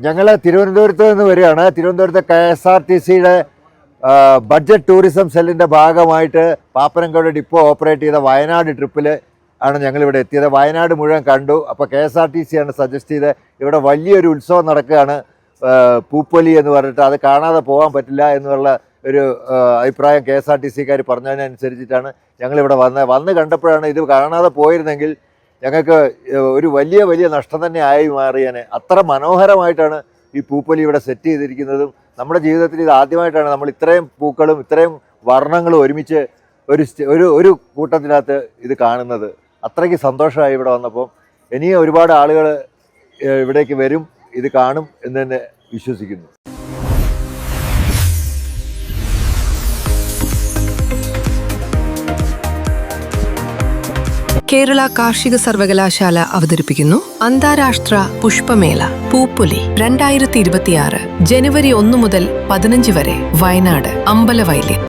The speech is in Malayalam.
ഞങ്ങൾ തിരുവനന്തപുരത്ത് നിന്ന് വരികയാണ്. തിരുവനന്തപുരത്തെ KSRTCയുടെ ബഡ്ജറ്റ് ടൂറിസം സെല്ലിൻ്റെ ഭാഗമായിട്ട് പാപ്പനംകോട് ഡിപ്പോ ഓപ്പറേറ്റ് ചെയ്ത വയനാട് ട്രിപ്പിൽ ആണ് ഞങ്ങളിവിടെ എത്തിയത്. വയനാട് മുഴുവൻ കണ്ടു. അപ്പോൾ KSRTC ആണ് സജസ്റ്റ് ചെയ്ത് ഇവിടെ വലിയൊരു ഉത്സവം നടക്കുകയാണ്, പൂപ്പൊലി എന്ന് പറഞ്ഞിട്ട്. അത് കാണാതെ പോകാൻ പറ്റില്ല എന്നുള്ള ഒരു അഭിപ്രായം KSRTCക്കാർ പറഞ്ഞതിനനുസരിച്ചിട്ടാണ് ഞങ്ങളിവിടെ വന്ന് കണ്ടപ്പോഴാണ് ഇത് കാണാതെ പോയിരുന്നെങ്കിൽ ഞങ്ങൾക്ക് ഒരു വലിയ നഷ്ടം തന്നെ ആയി മാറിയാനെ. അത്ര മനോഹരമായിട്ടാണ് ഈ പൂപ്പൊലി ഇവിടെ സെറ്റ് ചെയ്തിരിക്കുന്നതും. നമ്മുടെ ജീവിതത്തിൽ ഇത് ആദ്യമായിട്ടാണ് നമ്മൾ ഇത്രയും പൂക്കളും ഇത്രയും വർണ്ണങ്ങളും ഒരുമിച്ച് ഒരു കൂട്ടത്തിനകത്ത് ഇത് കാണുന്നത്. അത്രയ്ക്ക് സന്തോഷമായി ഇവിടെ വന്നപ്പോൾ. ഇനിയും ഒരുപാട് ആളുകൾ ഇവിടേക്ക് വരും, ഇത് കാണും എന്ന് തന്നെ വിശ്വസിക്കുന്നു. കേരള കാർഷിക സർവകലാശാല അവതരിപ്പിക്കുന്നു അന്താരാഷ്ട്ര പുഷ്പമേള പൂപ്പൊലി 2026 ജനുവരി 1 മുതൽ 15 വരെ വയനാട് അമ്പലവയലിൽ.